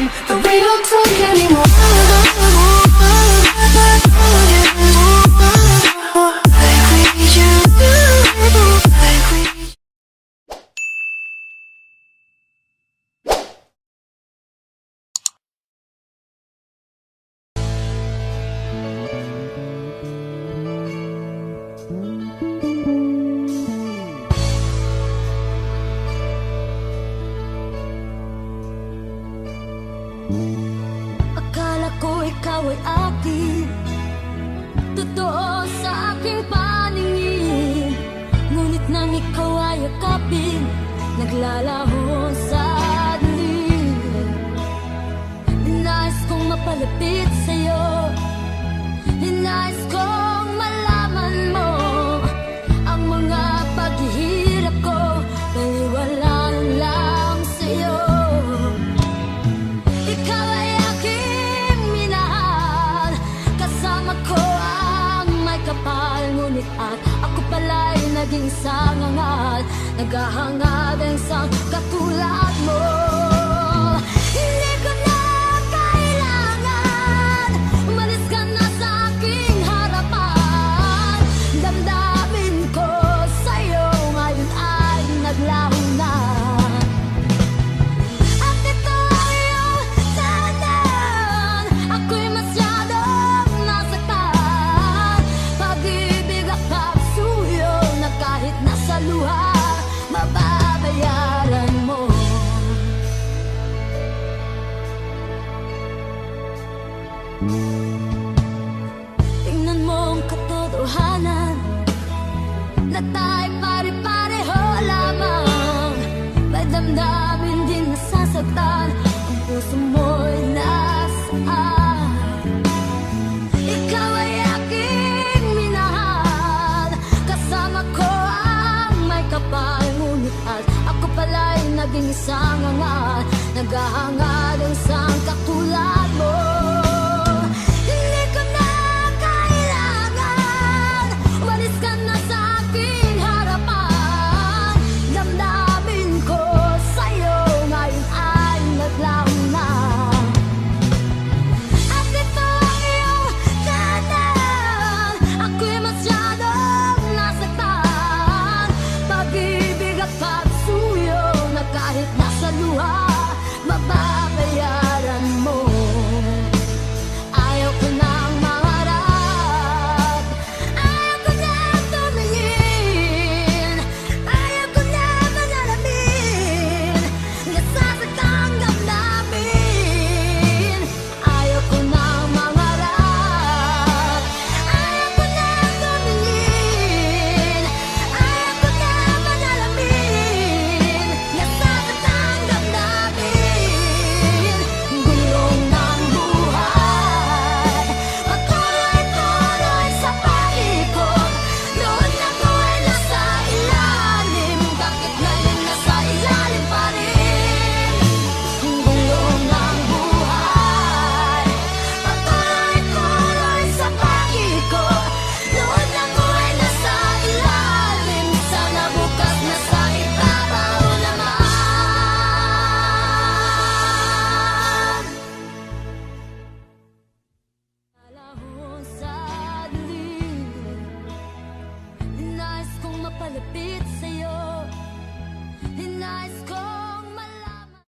time, but we don't talk anymore. Like we used to, like we. Akala ko ikaw ay akin, totoo sa aking paningin. Ngunit nang ikaw ay yakapin, naglalaho sa dilim. Ninais kong mapalapit sa'yo, ninais kong malaman mo ang mga paghihirap ko, baliwala lang sa'yo. Ikaw ay aking minahal, kasama ko ang may kapal. Ngunit at ako pala'y naging sangangal, naghahangad ang isang katulad mo. Hindi ko na kailangan, umalis ka na sa aking harapan. Damdamin ko sa'yo ngayon ay naglaho na. At ito ang iyong tahanan, ako'y masyadong nasaktan. Pag-ibig at pagsuyo na kahit nasa luha, mababayaran mo. Tingnan mo ang katotohanan, na tayo'y pare-pareho lamang. May damdamin din nasasaktan, ang puso mo'y nasaan. Ikaw ay aking minahal, kasama ko ang may kapal. Ngunit at ako pala'y naging isang angal, naghahangad ang isang katulad mo. Hindi ko na kailangan, umalis ka na sa aking harapan. Damdamin ko sa'yo ngayon ay naglaho na. At ito ang iyong tahanan, ako'y masyadong nasaktan. Pag-ibig at pagsuyo na kahit nasa luha, mababayaran mo. Ayaw ko nang mangarap, ayaw ko nang tumingin, ayaw ko nang manalamin, nasasaktan damdamin. Ayaw ko nang mangarap, ayaw ko nang tumingin, ayaw ko nang manalamin, nasasaktan damdamin. Gulong ng buhay, patuloy-tuloy sa paikot. Noon ako ay nasa ilalim, bakit ngayon nasa ilalim pa rin? Gulong ng buhay, patuloy-tuloy sa paikot. Noon ako ay nasa ilalim, sana bukas nasa ibabaw naman. Nalahon sa dilim, ninais kong mapalapit sa'yo, ninais kong malaman.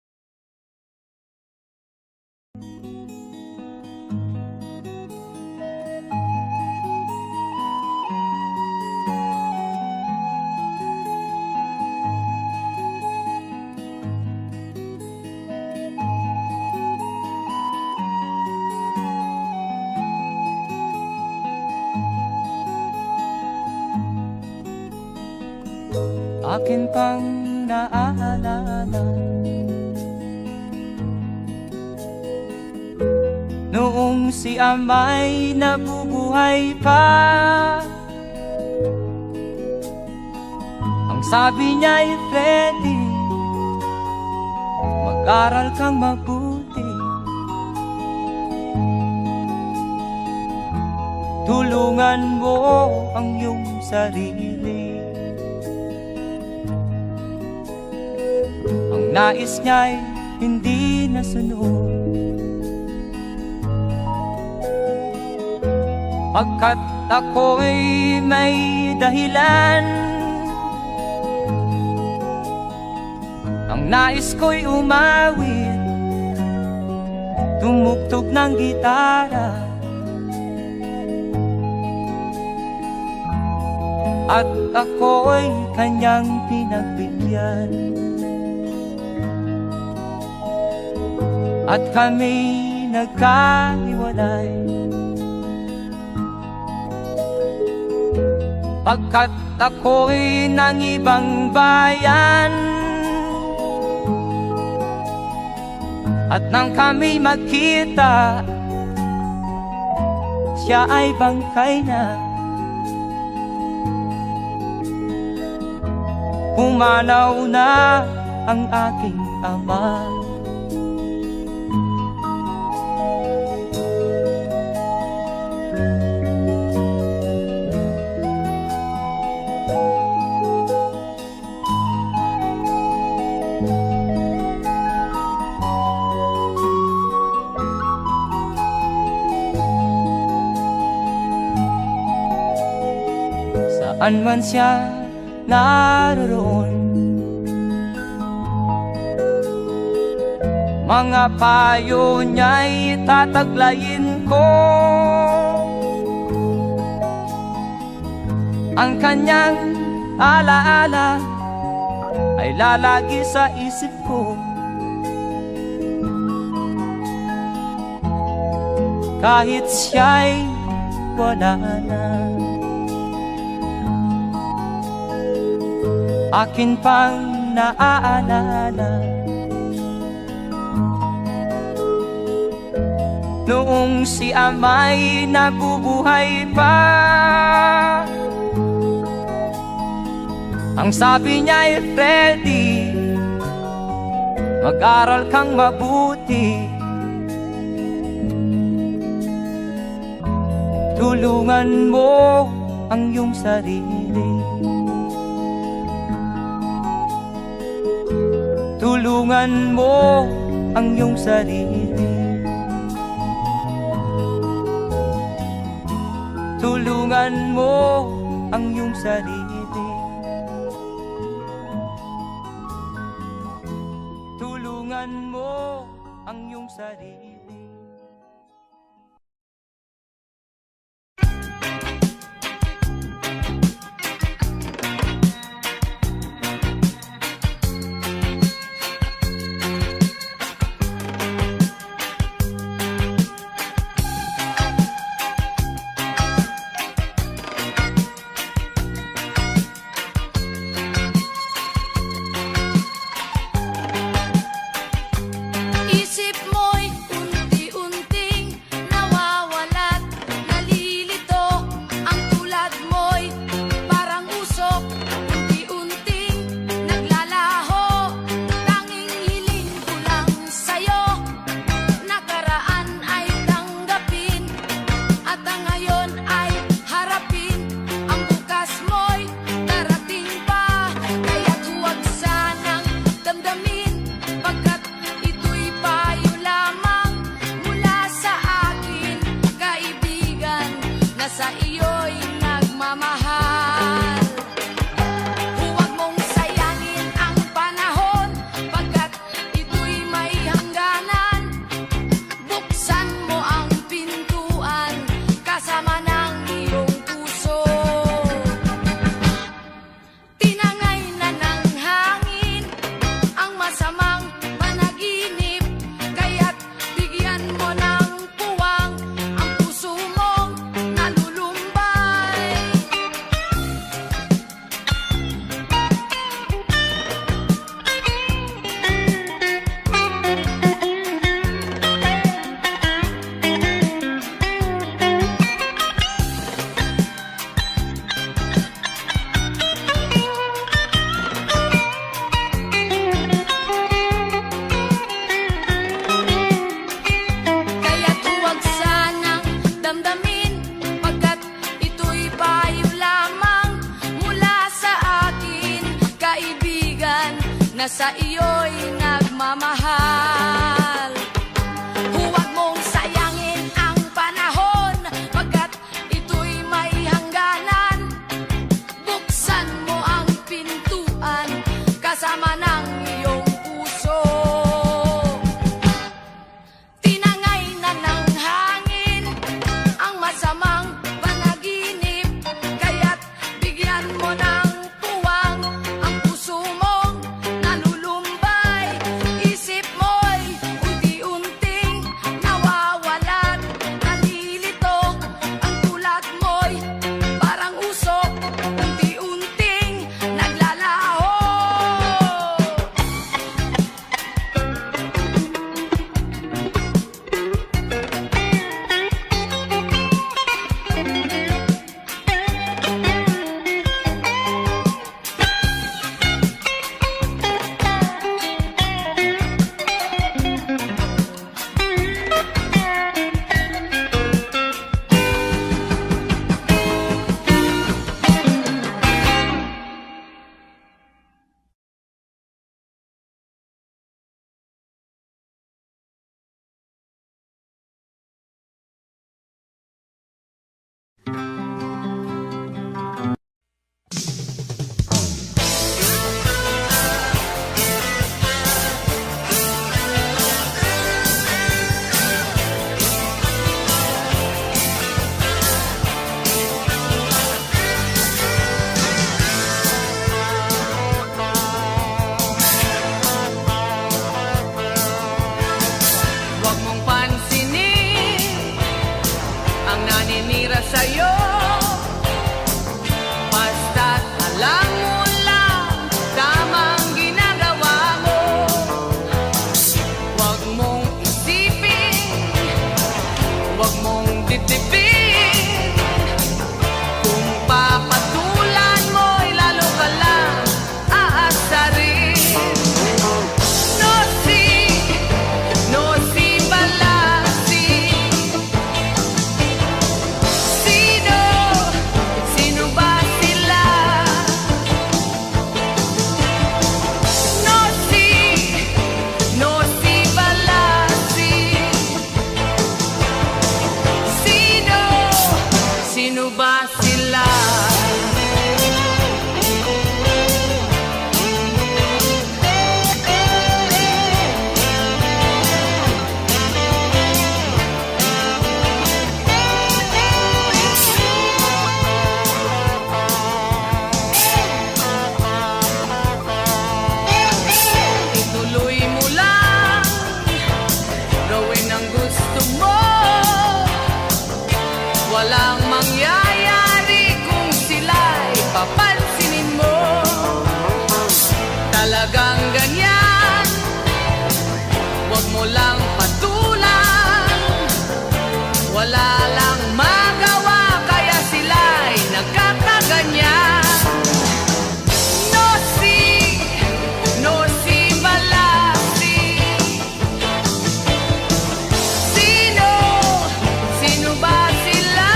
Akin pang naaalala noong si Amay nabubuhay pa. Ang sabi niya'y Freddy, mag-aral kang mabuti, tulungan mo ang iyong sarili. Ang nais niya'y hindi na masunod. Pagkat ako'y may dahilan, ang nais ko'y umawit, tumugtog ng gitara, at ako'y kanyang pinagbigyan. At kami nagkahiwalay, pagkat ako'y ng ibang bayan. At nang kami magkita, siya ay bangkay na. Pumanaw na ang aking ama. Saan man siya naroon, mga payo niya'y tataglayin ko. Ang kanyang alaala ay lalagi sa isip ko, kahit siya'y wala na. Akin pang naaalala noong si ama'y nabubuhay pa. Ang sabi niya, Freddy, mag-aral kang mabuti, tulungan mo ang iyong sarili, tulungan mo ang iyong sarili, tulungan mo ang iyong sarili, tulungan mo ang iyong sarili. Isip mo'y sa'yo. Basta't alam mo lang tamang ginagawa mo. Huwag mong isipin, huwag mong titipin. Kung papatulan mo'y lalo ka lang aasarin. No si balasi. Sino ba sila? No si balasi. Sino ba sila? Ituloy mo lang, gawin ang gusto mo. Walang mangyayari kung sila'y papansinin mo. Talagang ganyan, huwag mo lang patulan. Wala lang magawa kaya sila'y nagkakaganyan. No si balasi. Sino ba sila?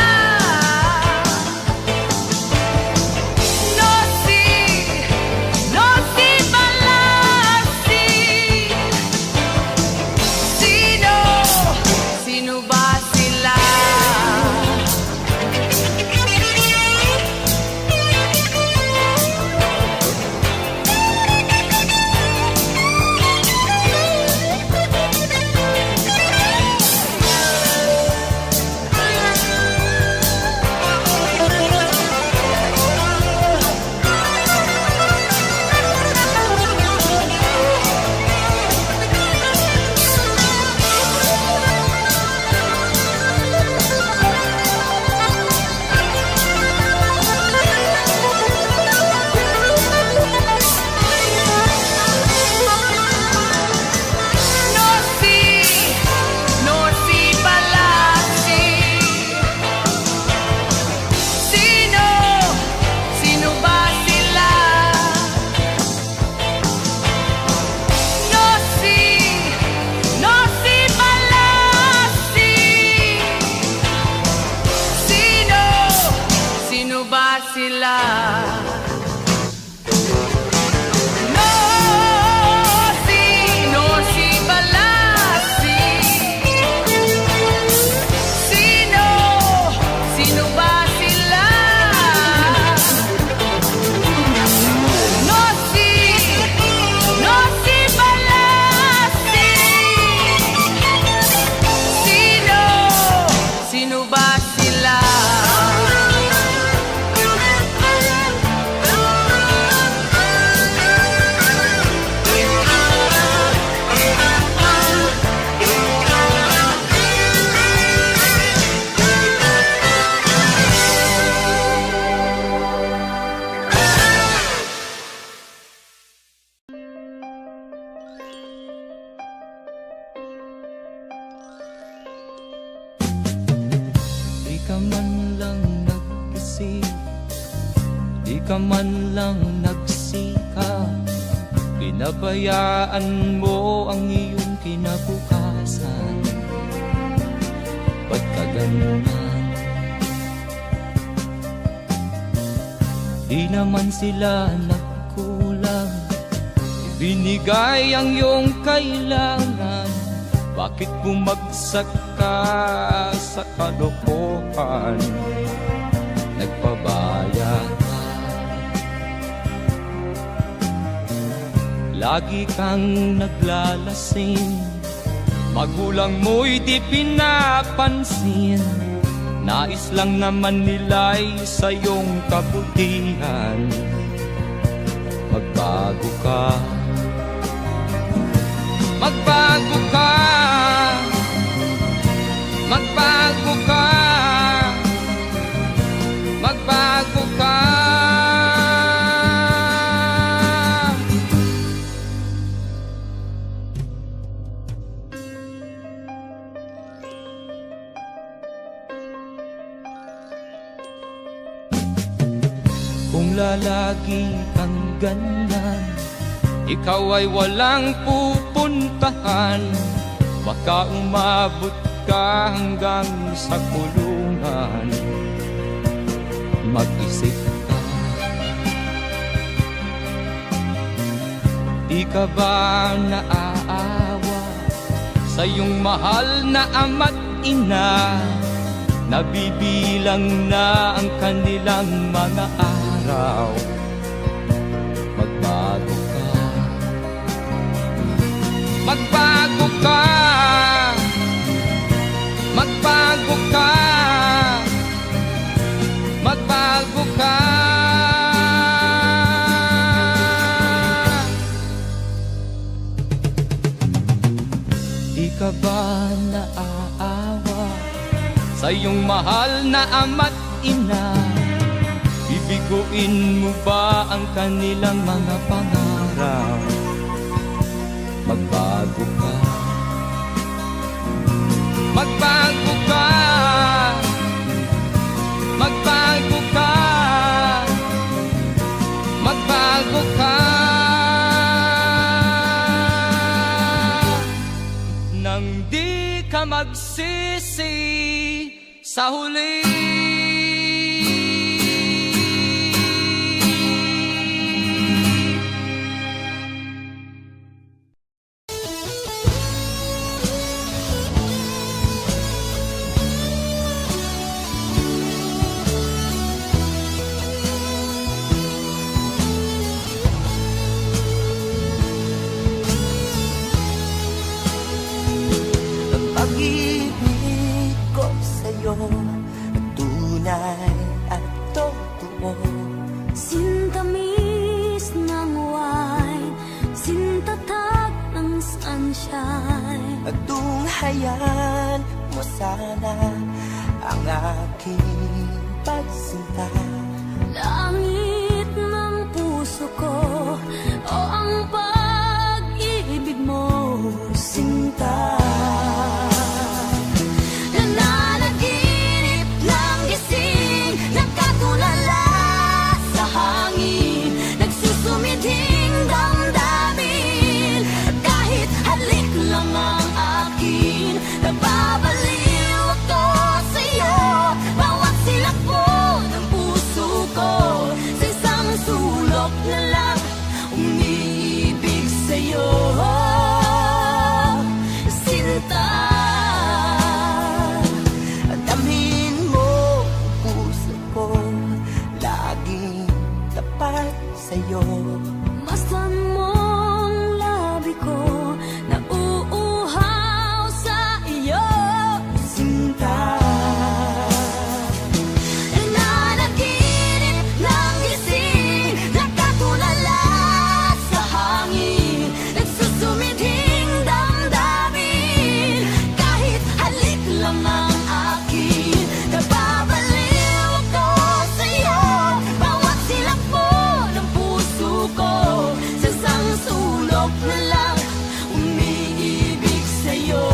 No si balasi. Sino ba sila? No si balasi. Sino ba sila? No si balasi. Sino ba sila? No si balasi. Sino ba sila? No si balasi. Sino ba sila? Di ka man lang nag-isip, di ka man lang nagsika. Pinabayaan mo ang iyong kinabukasan. Ba't ka ganyan? Di naman sila nagkulang, binigay ang iyong kailangan. Bakit bumagsak ka sa kalokohan? Nagpabaya ka, lagi kang naglalasing. Magulang mo'y di pinapansin. Nais lang naman nila'y sa iyong kabutihan. Magbago ka, magbago ka, magbago ka. Kung lalagi kang ganyan, ikaw ay walang pupuntahan. Baka umabot ka hanggang sa kulungan. Mag-isip ka, di ka ba naaawa sa iyong mahal na ama't ina? Nabibilang na ang kanilang mga araw. Magbago ka, magbago ka, magbago ka, magbago ka. Di ka ba naaawa sa iyong mahal na ama't ina? Bibiguin mo ba ang kanilang mga pangarap? Magbago ka, magbago ka, magbago ka, magbago ka. Nang di ka magsisi sa huli. Pag-ibig ko sa'yo tunay at totoo. Sintamis ng wine, sintatag ng sunshine. At tunghayan mo sana ang aking pagsinta. Langit ng puso ko, o ang pag-ibig mo, sinta. Nananaginip ng gising, nagkatulala sa hangin, nagsusumidhing damdamin. Kahit halik lang ang akin, nababaliw ako sa'yo. Bawat silakbo ng puso ko, sa isang sulok na lang umiibig sa'yo. Sinta, Damhin mo ang puso ko, laging tapat sa'yo. masdan mong labi ko, nauuhaw sa iyo. Sinta, Nananaginip ng gising, nagkatulala sa hangin, nagsusumidhing damdamin. Kahit halik lang ang akin, nababaliw ako sa'yo. Bawat silakbo ng puso ko, sa isang sulok na lang umiibig sa'yo.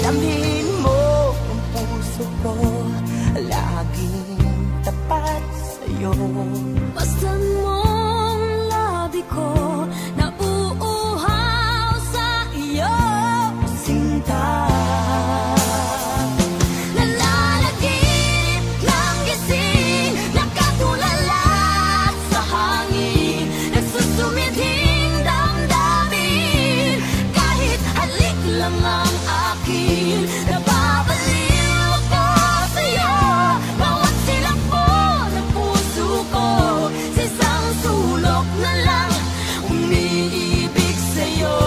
damhin mo ang puso ko, laging tapat sa'yo. Masdan mong labi ko, nauuhaw sa iyo. Sinta, Nananaginip ng gising, nagkatulala sa hangin, nagsusumidhing damdamin. Kahit halik lang ang akin, nababaliw ako sa'yo. Bawat silakbo ng puso ko, sa isang sulok na lang umiibig sa'yo.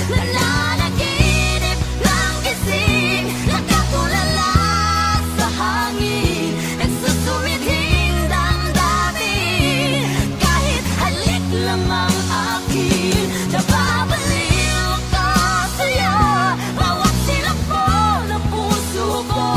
Nananaginip ng gising, nagkatulala sa hangin, nagsusumidhing damdamin. Kahit halik lang ang akin, nababaliw ako sa'yo. Bawat silakbo ng puso ko,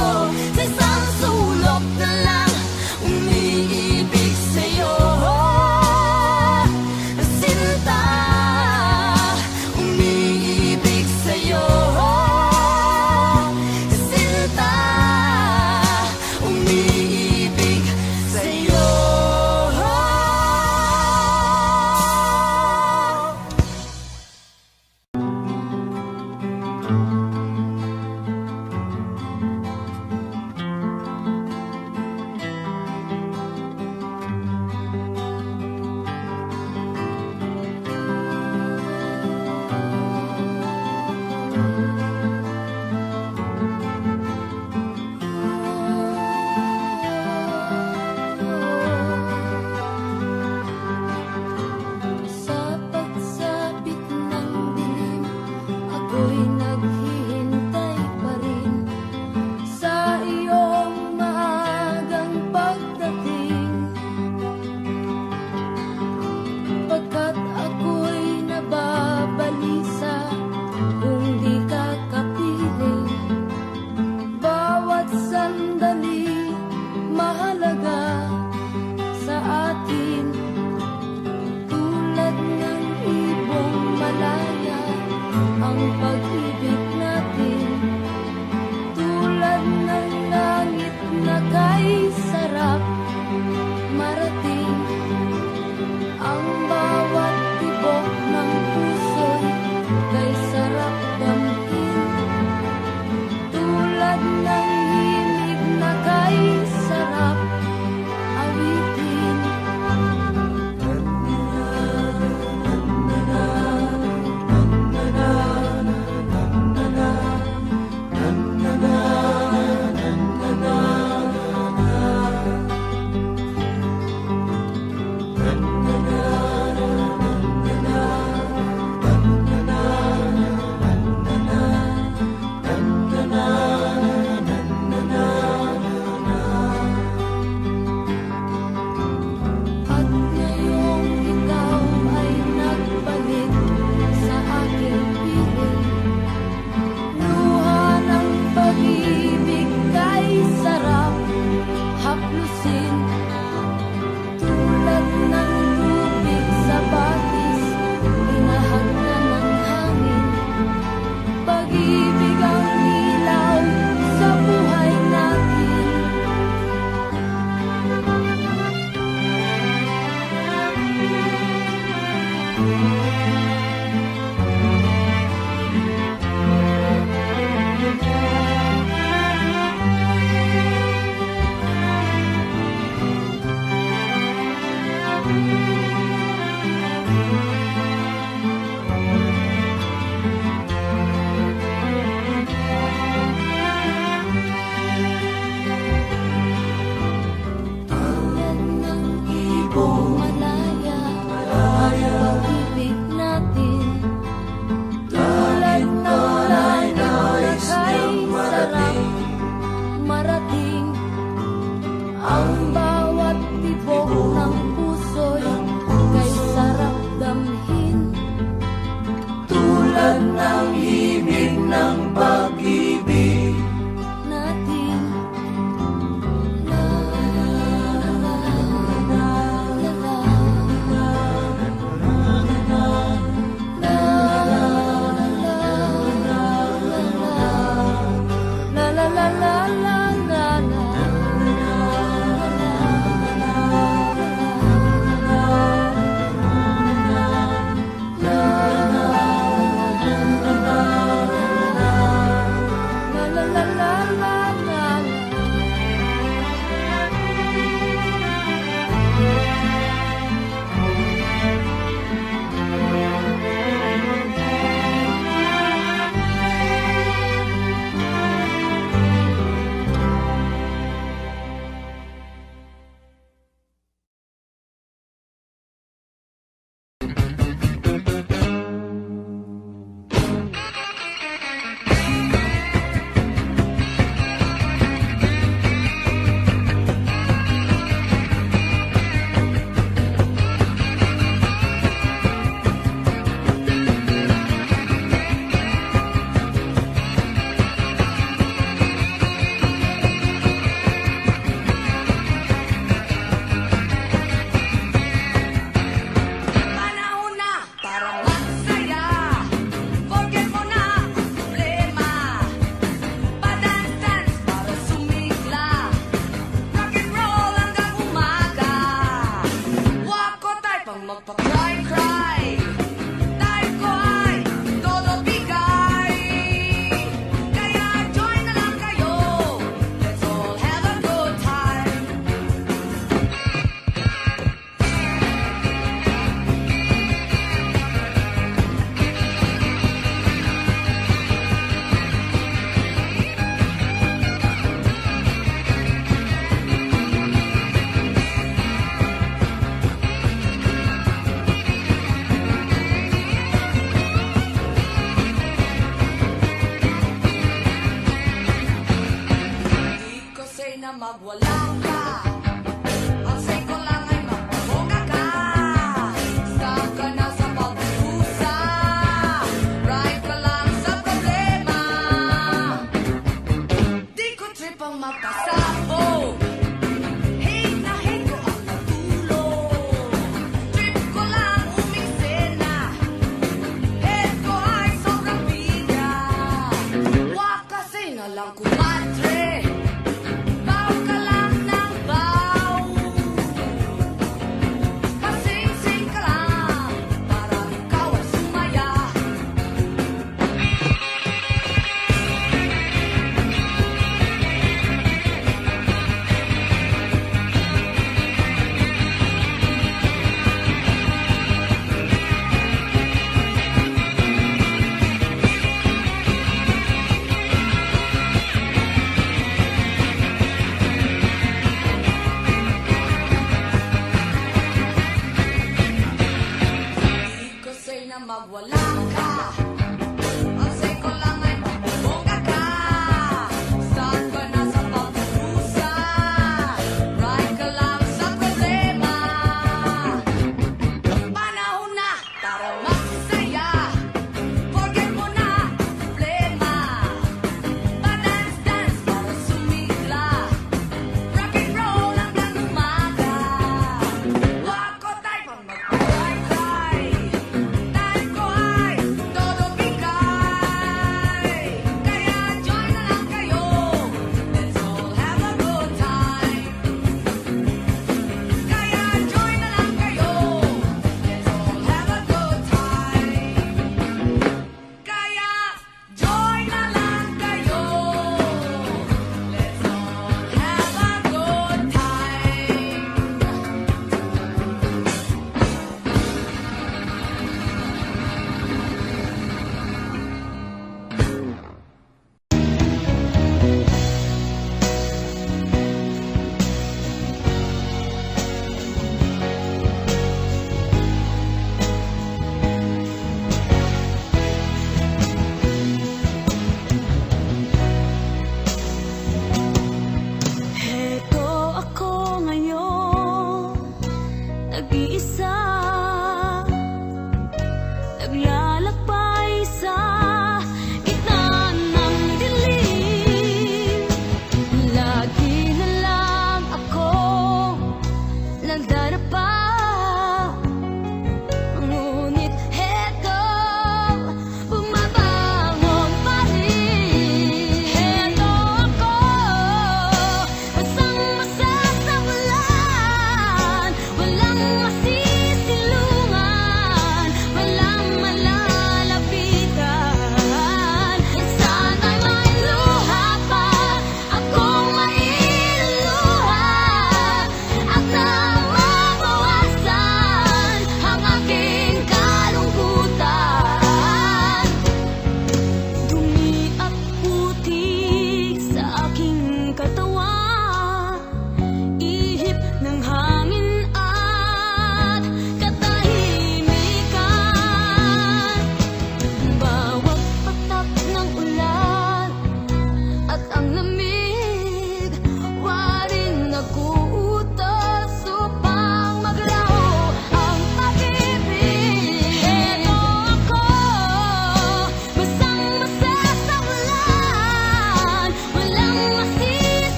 Tulad ng ibong malaya, ang pag-ibig natin. Tulad ng ulan na ay sarap marating. Ang bawat tibok ng puso'y kay sarap damhin. Tulad ng himig ng pag-ibig Natin la la la la la Panahon na para magsaya. Forget mo na ang problema. Pa-dance-dance para sumigla. Rock and roll hanggang umaga. Wako tayo pang magpa-cry-cry. Tayo ko ay todo bigay. Kaya join na lang kayo. Let's all have a good time. Di ko say na magwala ka. Ang say ko lang ay magpabongga ka. Stop ka na sa pagpusa. Right ka lang sa problema. Di ko trip ang magkasabog. Hate na hate ko ang natulog. Trip ko lang umiksena. Head ko ay sobrang bigat. Wag kasi na lang kumatre. Baw ka lang ng baw. Pasing-sing ka lang para ikaw ay sumaya. Di ko say na magwala ka. Ang say ko lang ay magpabongga ka. Stop ka na sa pagpusa. Right ka lang sa problema. Panahon na para magsaya. Forget mo na ang problema. Pa-dance-dance para sumigla. Rock and roll hanggang umaga. Wag ko tayo pang magpa-cry-cry. Tayo ko ay todo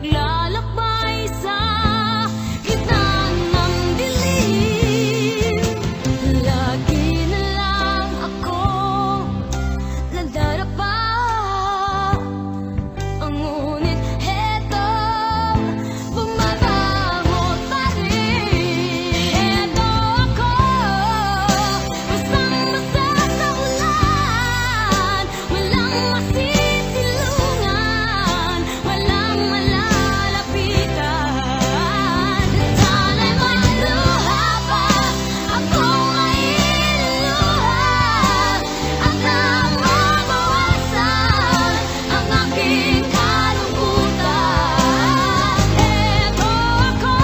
naglalakbay sa gitna ng dilim. Lagi na lang ako nadarapa. Ngunit heto, bumabangon pa rin. Heto ako, basang-basa sa ulan. Walang masisilungan, walang malalapitan. Sana'y may luha pa akong mailuluha, at nang mabawasan ang aking kalungkutan. Heto ako,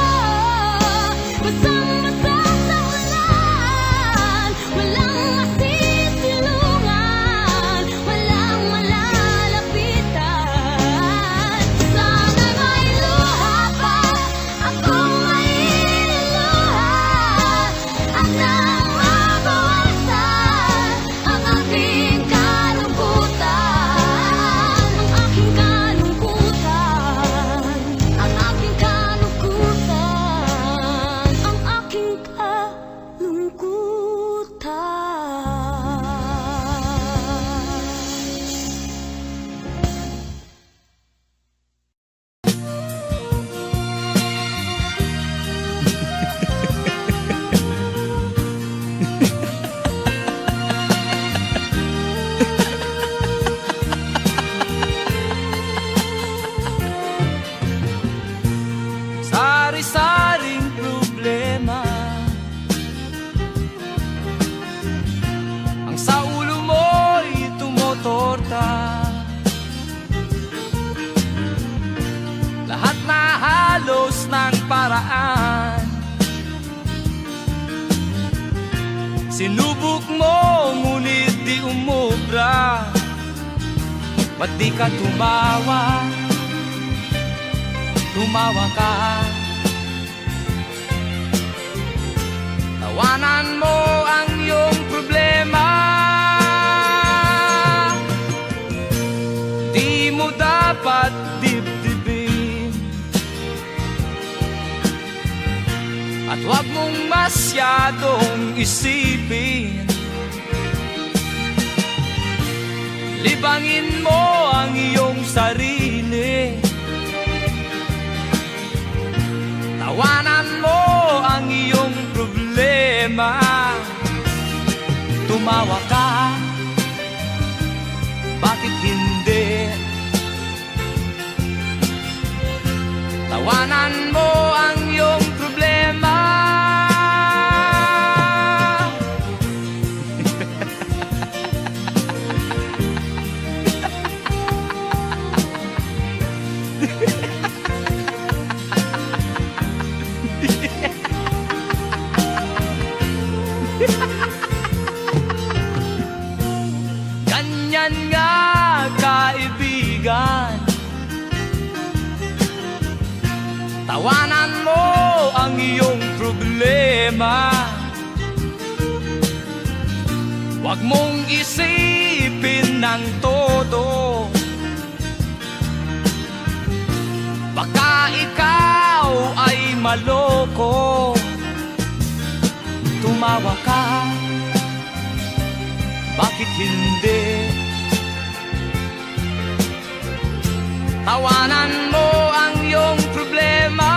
basang-basa sa ulan. Walang masisilungan, walang malalapitan. Sana'y may luha pa akong mailuluha, at nang mabawasan ang aking kalungkutan. Ang aking kalungkutan, ang aking kalungkutan, ang aking Sari-saring problema ang sa ulo mo'y tumotorta. Lahat na halos ng paraan sinubok mo, ngunit di umubra. Ba't di ka tumawa? Tumawa ka. Tawanan mo ang iyong problema. Di mo dapat dibdibin, at huwag mong masyadong isipin. Libangin mo ang iyong sarili. Tawanan mo ang iyong problema. Tumawa ka, bakit hindi? Tawanan mo ang iyong problema. Ganyan nga, kaibigan. Tawanan mo ang iyong problema. Huwag mong isipin ng todo. Baka ikaw ay maloko. Tumawa ka, bakit hindi? Tawanan mo ang iyong problema.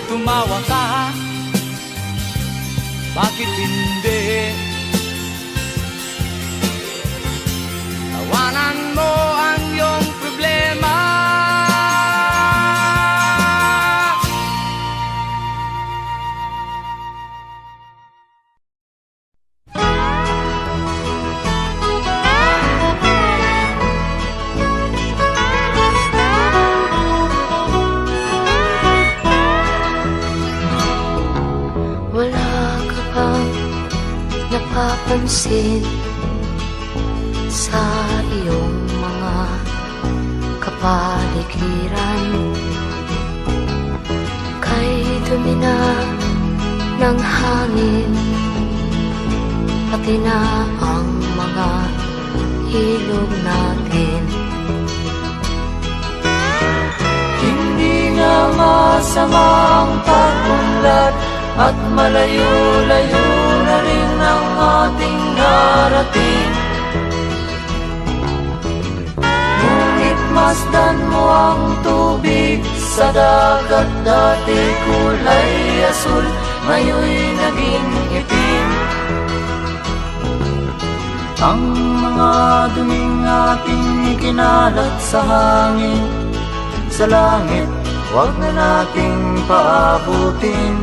Tumawa ka, bakit hindi? Tawanan mo ang iyong problema. Wala ka bang napapansin sa iyong mga kapaligiran? na ng hangin, pati na ang mga ilog natin. Hindi nga masama ang pag-unlad at malayo-layo na rin ang ating narating. Ngunit masdan mo ang tubig sa dagat, dati kulay asul, ngayon'y naging itim. Ang mga duming ating ikinalat sa hangin, sa langit, huwag na nating paabutin.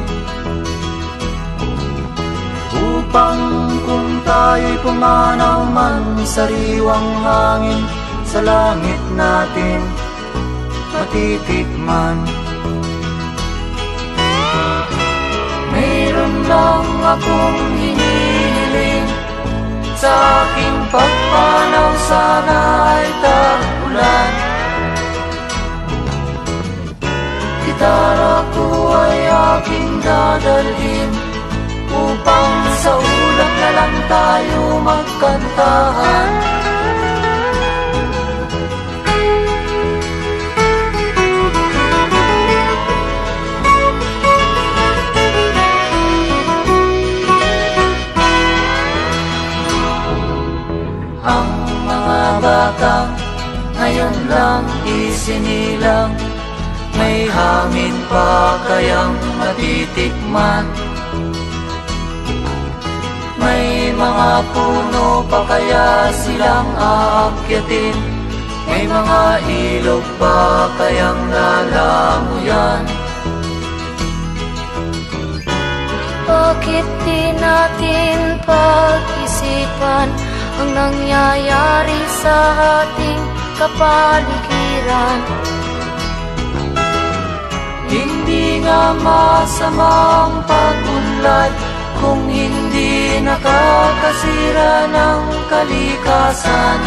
Upang kung tayo'y pumanaw man sa sariwang hangin, sa langit natin matitikman. Mayroon lang akong hinihiling, sa aking pagpanaw sana ay tag-ulan. Gitara ko ay aking dadalhin, upang sa ulap na lang tayo magkantahan. Ang mga batang ngayon lang isinilang, may hangin pa kayang matitikman. May mga puno pa kaya silang aakyatin, may mga ilog pa kayang lalamuyan. Bakit di natin pag-isipan ang nangyayari sa ating kapaligiran? Hindi nga masama ang pag-unlad kung hindi nakakasira ng kalikasan.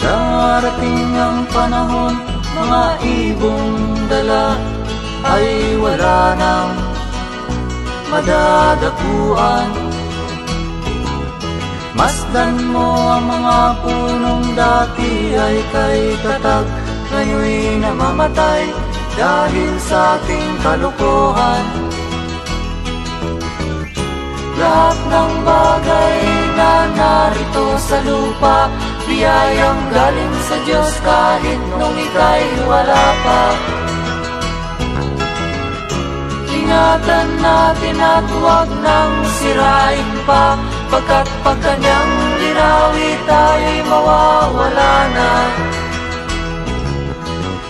Darating ang panahon, mga ibong dala ay wala nang madadapuan. Masdan mo ang mga punong dati ay kay tatag, ngayon'y namamatay dahil sa ating kalukuhan. Lahat ng bagay na narito sa lupa, biyayang galing sa Diyos kahit nung ika'y wala pa. Ingatan natin at huwag nang sirain pa, pagkat pag kanyang linawi tayo'y mawawala na.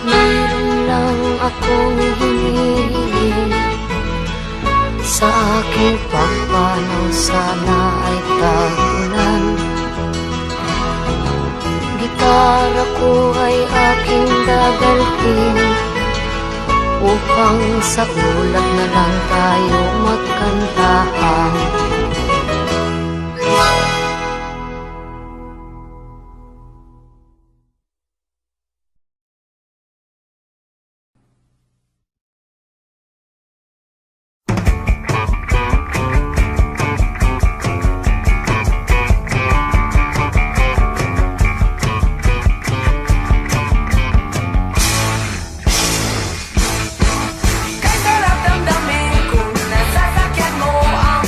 Mayroon lang akong hinihiling, sa aking pagpanaw sana ay tag-ulan. Gitara ko ay aking dadalhin, upang sa ulap na lang tayo magkantahan. Kay sarap damdamin kung nasasakyan mo ang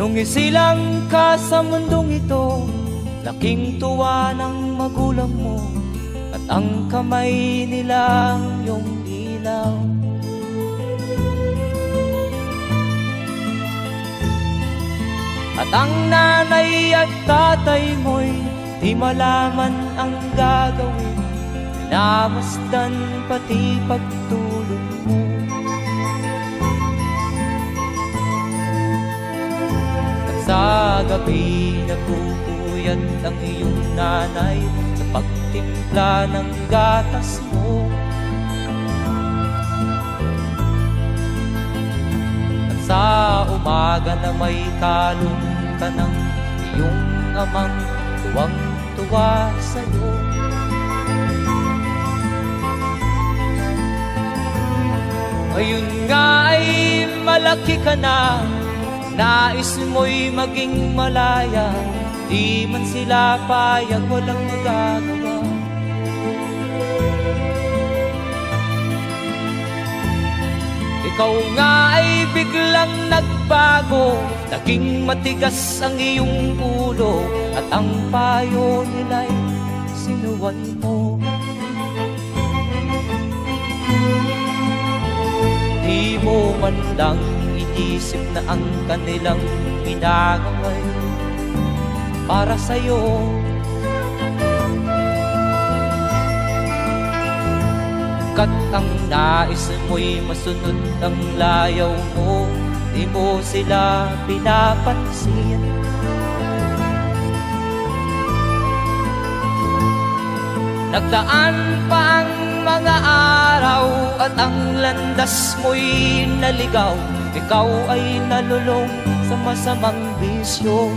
Nung isilang ka sa mundong ito, laking tuwa ng magulang mo, at ang kamay nila yung ilaw. At ang nanay at tatay mo'y di malaman ang gagawin, namasdan pati pagtulog mo. At sa gabi nagpupuyat ang iyong nanay sa pagtimpla ng gatas mo. At sa umaga na may kalong ka ng iyong amang tuwang-tuwa sa'yo. Ngayon nga ay malaki ka na, nais mo'y maging malaya, di man sila payag, walang magagawa. Ikaw nga ay biglang nagbago, naging matigas ang iyong ulo, at ang payo nila'y sinuway mo. Di mo man lang inisip na ang kanilang ginagawa'y para sa'yo. Kat ang nais mo'y masunod ang layaw mo, di mo sila pinapansin. Nagdaan pa ang mga araw at ang landas mo'y naligaw, ikaw ay nalulong sa masamang bisyo.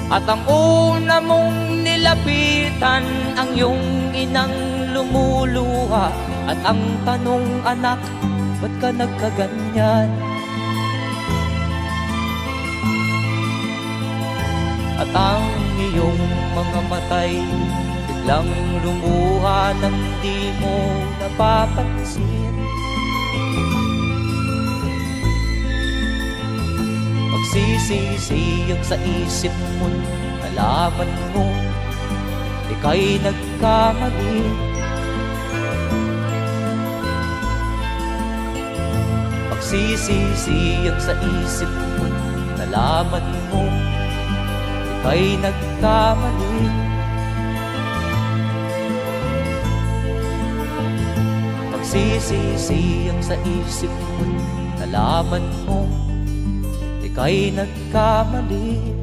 At ang una mong nilapitan ang iyong inang lumuluha, at ang tanong, anak, ba't ka nagkaganyan? At ang iyong mga matay biglang lumuha nang di mo napapansin. Magsisisiyag sa isip mo, nalaman mo ika'y nagkamali. Magsisisiyag sa isip mo, nalaman mo ika'y nagkamali. Magsisisiyag sa isip mo, nalaman mo ika'y nagkamali.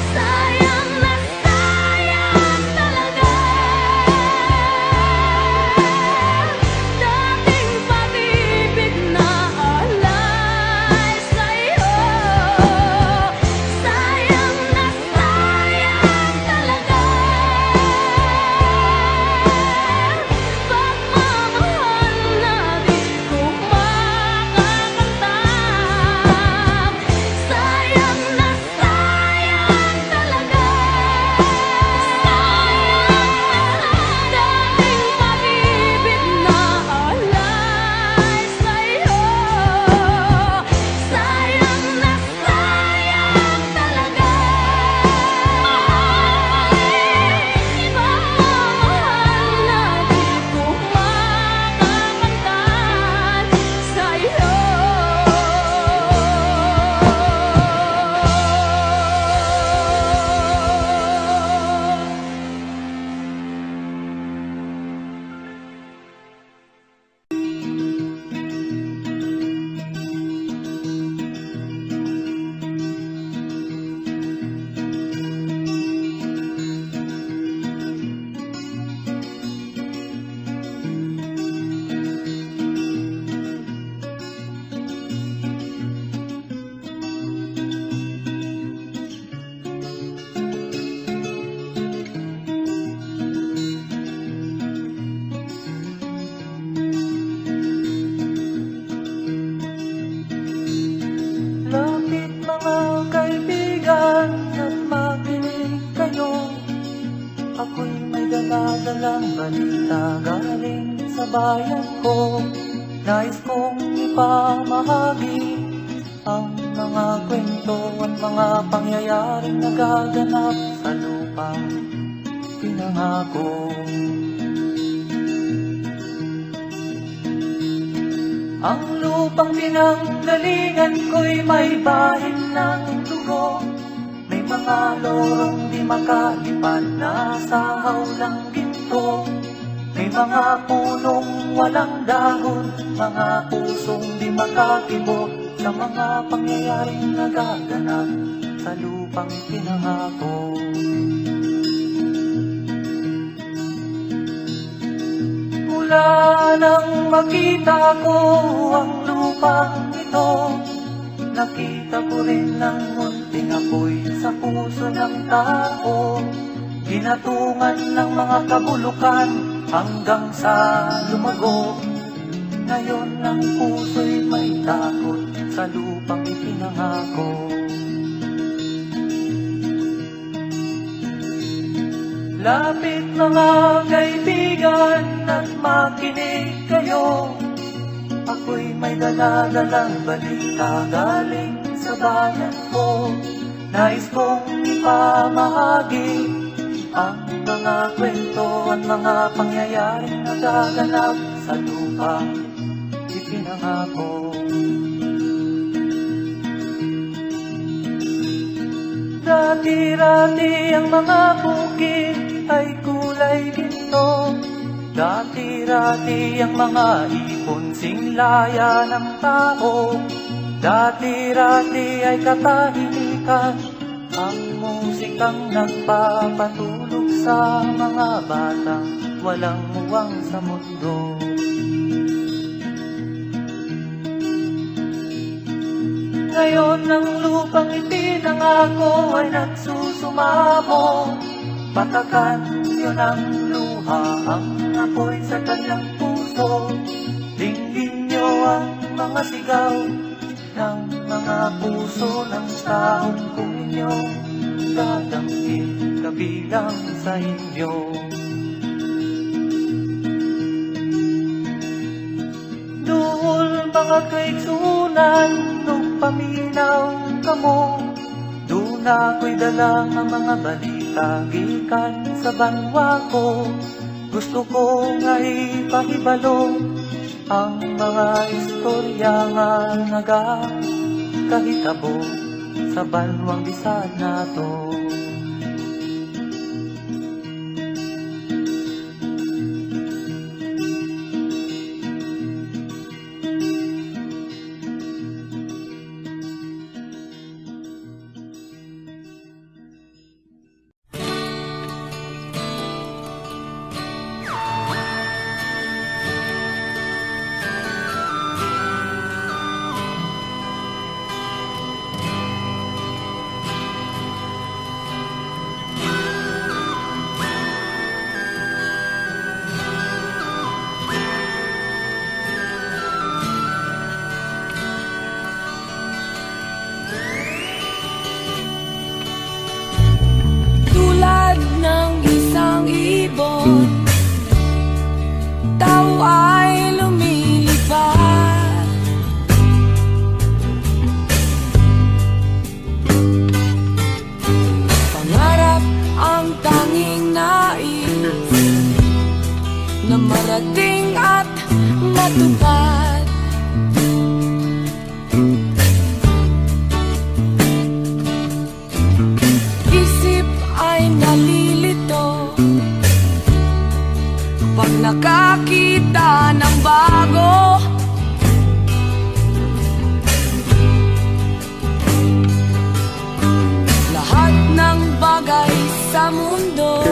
Sayang na sayang talaga. Dating pag-ibig na alay sa'yo. Sayang na sayang talaga. Pagmamahal na di ko makakamtan. Sayang na sayang talaga. Dating pag-ibig na alay sa'yo. Sayang na sayang talaga. Pagmamahal na di ko makakamtan sa'yo. Lapit mga kaibigan at makinig kayo. Ako'y may dala-dalang balita galing sa bayan ko. Nais kong ipamahagi ang mga kwento at mga pangyayaring nagaganap sa lupang pinangako. Ang lupang pinanggalingan ko'y may bahin ng dugo. May mga lorong di makalipad na sa hawlang ginto. May mga punong walang dahon, mga pusong di makakibo sa mga pangyayaring nagaganap sa lupang pinangako. Mula nang makita ko ang lupang ito, nakita ko rin ang munting apoy sa puso ng tao. Ginatungan ng mga kabulukan hanggang sa lumago. Ngayon ang puso'y may takot sa lupang ipinangako. Lapit mga kaibigan at makinig kayo. Ako'y may dala-dalang balita galing sa bayan ko. Nais kong ipamahagi ang mga kwento at mga pangyayaring nagaganap sa lupang ipinangako. Dati-rati ang mga bukid ay kulay ginto. Dati-rati ang mga ipon singlaya ng tao. Dati-rati ay katahimikan ang musikang nagpapatulog sa mga batang walang muwang sa mundo. Ngayon ang lupang ipinangako ay nagsusumamo. Patakan yun ang luha, ang apoy sa kanyang puso. Dinggin nyo ang mga sigaw ng mga puso ng taong kung inyong dadamhin kabilang sa inyo. Duhol mga kaigsunan nung paminaw kamo. Doon ako'y dala ang mga balita gikan sa banwa ko. Gusto ko nga ipahibalo ang mga istorya nga nagakahitabo sa banwang bisan nato. sa mundo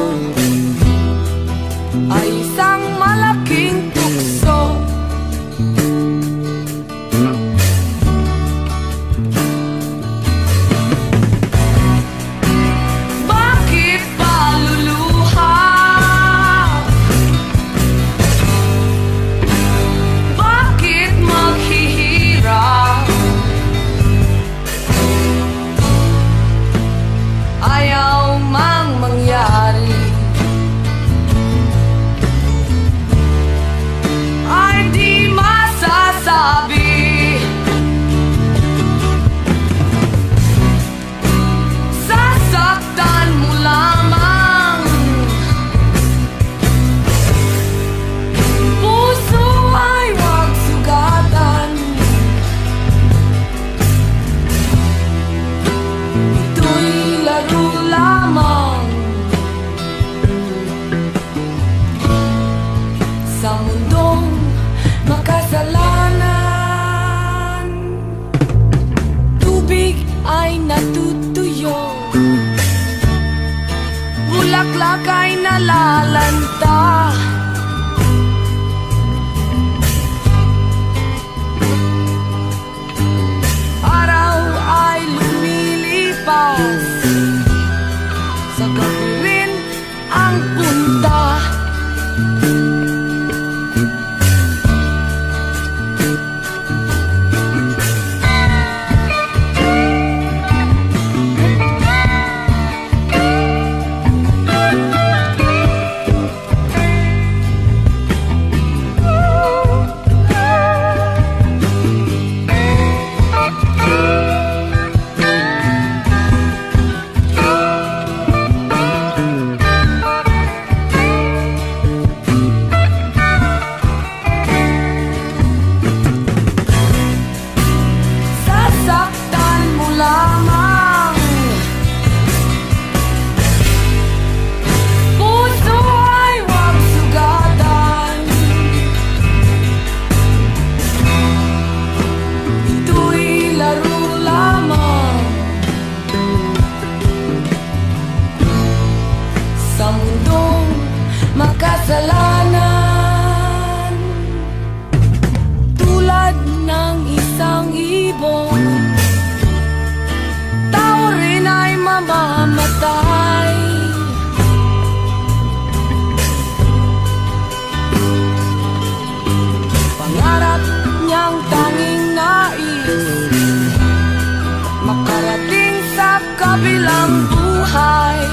ay isang malaking tukso. Bakit paluluha? Bakit maghihirap? Ayaw mang mangyari ay di masasabi. Sasaktan mo lamang, puso ay huwag sugatan. Ito'y laro lamang sa mundong makasalanan. Tubig ay natutuyo, bulaklak ay nalalanta. Araw ay lumilipas, sa gabi rin ang punta. Sasaktan mo lamang, puso ay huwag sugatan. Ito'y laro lamang sa mundong makasalanan. Tulad ng isang ibon, tao rin ay mamamatay. Pangarap niyang tanging nais, makarating sa kabilang buhay.